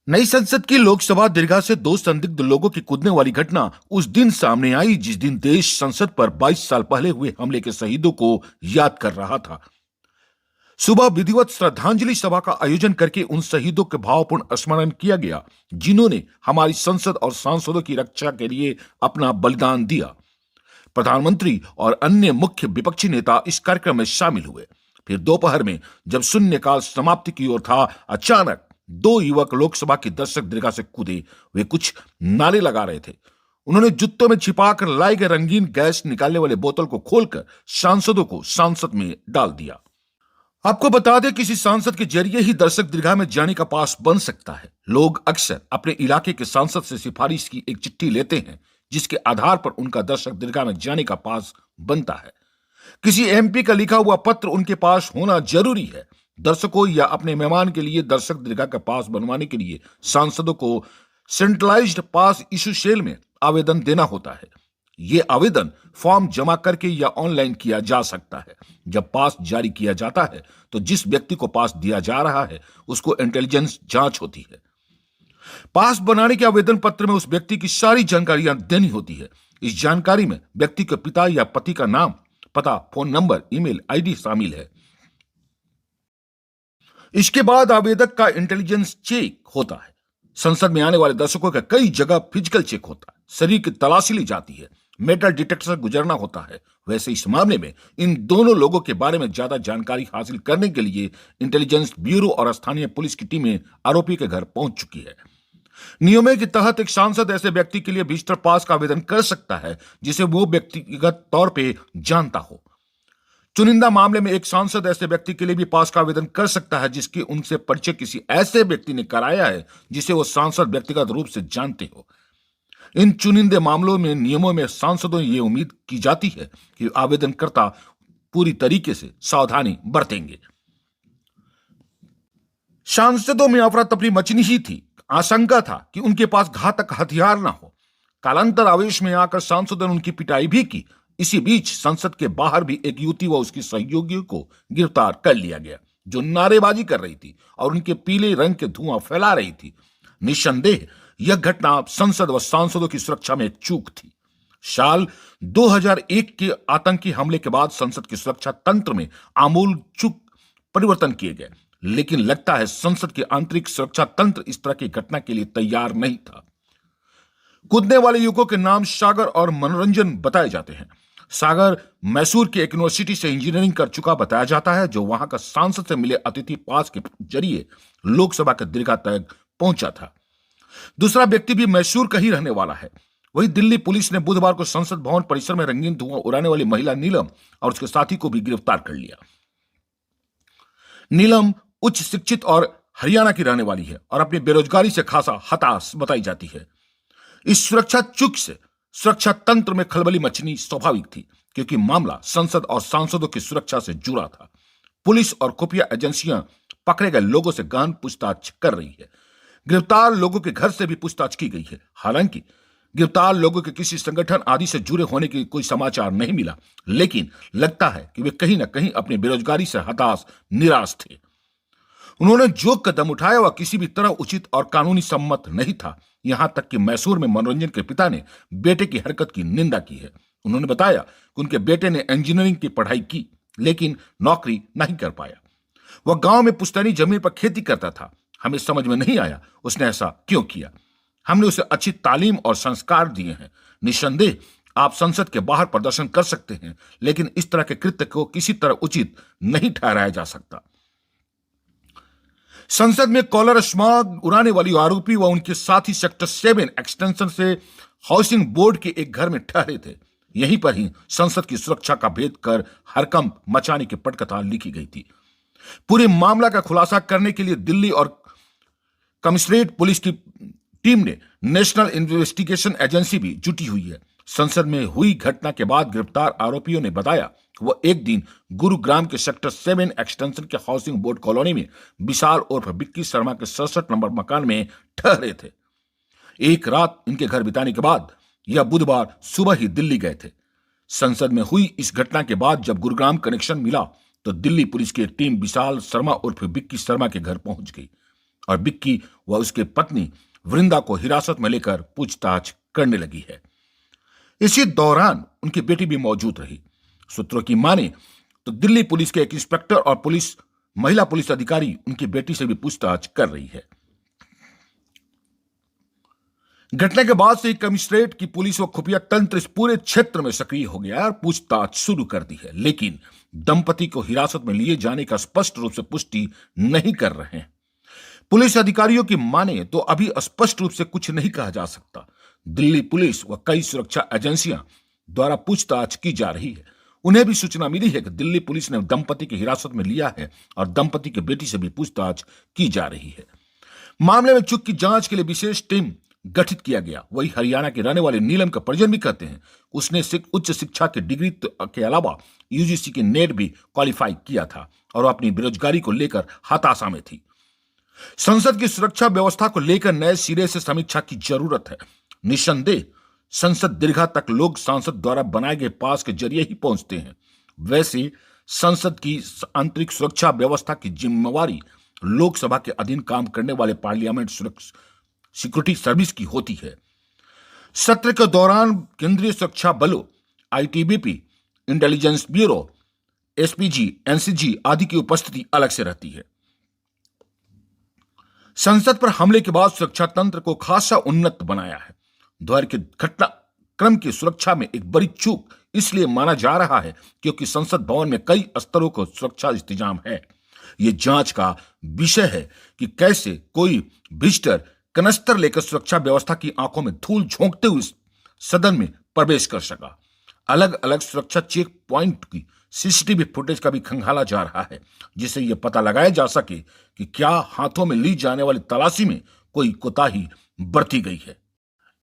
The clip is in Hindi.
नई संसद की लोकसभा दीर्घा से दो संदिग्ध लोगों की कूदने वाली घटना उस दिन सामने आई जिस दिन देश संसद पर 22 साल पहले हुए हमले के शहीदों को याद कर रहा था। सुबह विधिवत श्रद्धांजलि सभा का आयोजन करके उन शहीदों के भावपूर्ण स्मरण किया गया जिन्होंने हमारी संसद और सांसदों की रक्षा के लिए अपना बलिदान दिया। प्रधानमंत्री और अन्य मुख्य विपक्षी नेता इस कार्यक्रम में शामिल हुए। फिर दोपहर में जब शून्यकाल समाप्ति की ओर था, अचानक दो युवक लोकसभा की दर्शक दीर्घा से कूदे। वे कुछ नारे लगा रहे थे। उन्होंने जूतों में छिपाकर लाए गए रंगीन गैस निकालने वाले बोतल को खोलकर सांसदों को संसद में डाल दिया। आपको बता दें, किसी सांसद के जरिए ही दर्शक दीर्घा में जाने का पास बन सकता है। लोग अक्सर अपने इलाके के सांसद से सिफारिश की एक चिट्ठी लेते हैं जिसके आधार पर उनका दर्शक दीर्घा में जाने का पास बनता है। किसी एमपी का लिखा हुआ पत्र उनके पास होना जरूरी है। दर्शकों या अपने मेहमान के लिए दर्शक दीर्घा का पास बनवाने के लिए सांसदों को सेंट्रलाइज्ड पास इशू सेल में आवेदन देना होता है। यह आवेदन फॉर्म जमा करके या ऑनलाइन किया जा सकता है। जब पास जारी किया जाता है तो जिस व्यक्ति को पास दिया जा रहा है उसको इंटेलिजेंस जांच होती है। पास बनाने के आवेदन पत्र में उस व्यक्ति की सारी जानकारियां देनी होती है। इस जानकारी में व्यक्ति के पिता या पति का नाम, पता, फोन नंबर, ईमेल आईडी शामिल है। इसके बाद आवेदक का इंटेलिजेंस चेक होता है। संसद में आने वाले दर्शकों का कई जगह फिजिकल चेक होता है। शरीर की तलाशी ली जाती है। मेटल डिटेक्टर से गुजरना होता है। वैसे इस मामले में इन दोनों लोगों के बारे में ज्यादा जानकारी हासिल करने के लिए इंटेलिजेंस ब्यूरो और स्थानीय पुलिस की टीमें आरोपी के घर पहुंच चुकी है। नियमों के तहत एक सांसद ऐसे व्यक्ति के लिए विजिटर पास का आवेदन कर सकता है जिसे वो व्यक्तिगत तौर पर जानता हो। चुनिंदा मामले में एक सांसद ऐसे व्यक्ति के लिए भी पास का आवेदन कर सकता है जिसकी उनसे परिचय किसी ऐसे व्यक्ति ने कराया है जिसे वो सांसद व्यक्तिगत रूप से जानते हो। इन चुनिंदे मामलों में नियमों में सांसदों ये उम्मीद की जाती है कि आवेदनकर्ता पूरी तरीके से सावधानी बरतेंगे। सांसदों में अफरा तफरी मचनी ही थी। आशंका था कि उनके पास घातक हथियार ना हो। कालांतर आवेश में आकर सांसदों ने उनकी पिटाई भी की। इसी बीच संसद के बाहर भी एक युवती व उसकी सहयोगियों को गिरफ्तार कर लिया गया जो नारेबाजी कर रही थी और उनके पीले रंग के धुआं फैला रही थी। निस्संदेह यह घटना संसद व सांसदों की सुरक्षा में एक चूक थी। साल 2001 के आतंकी हमले के बाद संसद की सुरक्षा तंत्र में आमूल चूक परिवर्तन किए गए, लेकिन लगता है संसद के आंतरिक सुरक्षा तंत्र इस तरह की घटना के लिए तैयार नहीं था। कूदने वाले युवकों के नाम सागर और मनोरंजन बताए जाते हैं। सागर मैसूर की एक यूनिवर्सिटी से इंजीनियरिंग कर चुका बताया जाता है, जो वहां का सांसद से मिले अतिथि पास के जरिए लोकसभा के दीर्घा तक पहुंचा था। दूसरा व्यक्ति भी मैसूर का ही रहने वाला है। वही दिल्ली पुलिस ने बुधवार को संसद भवन परिसर में रंगीन धुआं उड़ाने वाली महिला नीलम और उसके साथी को भी गिरफ्तार कर लिया। नीलम उच्च शिक्षित और हरियाणा की रहने वाली है और अपनी बेरोजगारी से खासा हताश बताई जाती है। इस सुरक्षा चूक से सुरक्षा तंत्र में खलबली मचनी स्वाभाविक थी, क्योंकि मामला संसद और सांसदों की सुरक्षा से जुड़ा था। पुलिस और खुफिया एजेंसियां पकड़े गए लोगों से गहन पूछताछ कर रही है। गिरफ्तार लोगों के घर से भी पूछताछ की गई है। हालांकि गिरफ्तार लोगों के किसी संगठन आदि से जुड़े होने की कोई समाचार नहीं मिला, लेकिन लगता है कि वे कहीं ना कहीं अपनी बेरोजगारी से हताश, निराश थे। उन्होंने जो कदम उठाया वह किसी भी तरह उचित और कानूनी सम्मत नहीं था। यहां तक कि मैसूर में मनोरंजन के पिता ने बेटे की हरकत की निंदा की है। उन्होंने बताया कि उनके बेटे ने इंजीनियरिंग की पढ़ाई की लेकिन नौकरी नहीं कर पाया। वह गांव में पुश्तैनी जमीन पर खेती करता था। हमें समझ में नहीं आया उसने ऐसा क्यों किया। हमने उसे अच्छी तालीम और संस्कार दिए हैं। निस्संदेह आप संसद के बाहर प्रदर्शन कर सकते हैं, लेकिन इस तरह के कृत्य को किसी तरह उचित नहीं ठहराया जा सकता। संसद में कॉलर स्मॉग उड़ाने वाली आरोपी व उनके साथी सेक्टर 7 एक्सटेंशन से हाउसिंग बोर्ड के एक घर में ठहरे थे। यहीं पर ही संसद की सुरक्षा का भेद कर हरकंप मचाने की पटकथा लिखी गई थी। पूरे मामला का खुलासा करने के लिए दिल्ली और कमिश्नरेट पुलिस की टीम ने नेशनल इन्वेस्टिगेशन एजेंसी भी जुटी हुई है। संसद में हुई घटना के बाद गिरफ्तार आरोपियों ने बताया वह एक दिन गुरुग्राम के सेक्टर 7 एक्सटेंशन के हाउसिंग बोर्ड कॉलोनी में विशाल उर्फ विक्की शर्मा के 67 नंबर मकान में ठहरे थे। एक रात इनके घर बिताने के बाद यह बुधवार सुबह ही दिल्ली गए थे। संसद में हुई इस घटना के बाद जब गुरुग्राम कनेक्शन मिला तो दिल्ली पुलिस की टीम विशाल शर्मा उर्फ विक्की शर्मा के घर पहुंच गई और बिक्की व उसके पत्नी वृंदा को हिरासत में लेकर पूछताछ करने लगी है। इसी दौरान उनकी बेटी भी मौजूद रही। सूत्रों की माने तो दिल्ली पुलिस के एक इंस्पेक्टर और महिला पुलिस अधिकारी उनकी बेटी से भी पूछताछ कर रही है। घटना के बाद से कमिश्नरेट की पुलिस व खुफिया तंत्र इस पूरे क्षेत्र में सक्रिय हो गया और पूछताछ शुरू कर दी है, लेकिन दंपति को हिरासत में लिए जाने का स्पष्ट रूप से पुष्टि नहीं कर रहे हैं। पुलिस अधिकारियों की माने तो अभी स्पष्ट रूप से कुछ नहीं कहा जा सकता। दिल्ली पुलिस व कई सुरक्षा एजेंसियां द्वारा पूछताछ की जा रही है। उन्हें भी सूचना मिली है कि दिल्ली पुलिस ने दंपति की हिरासत में लिया है और दंपति की बेटी से भी पूछताछ की जा रही है। मामले में चूक की जांच के लिए विशेष टीम गठित किया गया। वही हरियाणा के रहने वाले नीलम का परिजन भी कहते हैं उसने उच्च शिक्षा की डिग्री के अलावा यूजीसी की नेट भी क्वालिफाई किया था और अपनी बेरोजगारी को लेकर हताशा में थी। संसद की सुरक्षा व्यवस्था को लेकर नए सिरे से समीक्षा की जरूरत है। निस्संदेह संसद दीर्घा तक लोग सांसद द्वारा बनाए गए पास के जरिए ही पहुंचते हैं। वैसे संसद की आंतरिक सुरक्षा व्यवस्था की जिम्मेवारी लोकसभा के अधीन काम करने वाले पार्लियामेंट सिक्योरिटी सर्विस की होती है। सत्र के दौरान केंद्रीय सुरक्षा बलों, आईटीबीपी, इंटेलिजेंस ब्यूरो, एसपीजी, एनसीजी आदि की उपस्थिति अलग से रहती है। संसद पर हमले के बाद सुरक्षा तंत्र को खासा उन्नत बनाया है। दोपहर के घटनाक्रम की सुरक्षा में एक बड़ी चूक इसलिए माना जा रहा है क्योंकि संसद भवन में कई स्तरों को सुरक्षा इंतजाम है। यह जांच का विषय है कि कैसे कोई विजिटर कनस्तर लेकर सुरक्षा व्यवस्था की आंखों में धूल झोंकते हुए सदन में प्रवेश कर सका। अलग अलग सुरक्षा चेक पॉइंट की सीसीटीवी फुटेज का भी खंगाला जा रहा है, जिससे यह पता लगाया जा सके कि क्या हाथों में ली जाने वाली तलाशी में कोई कोताही बरती गई है।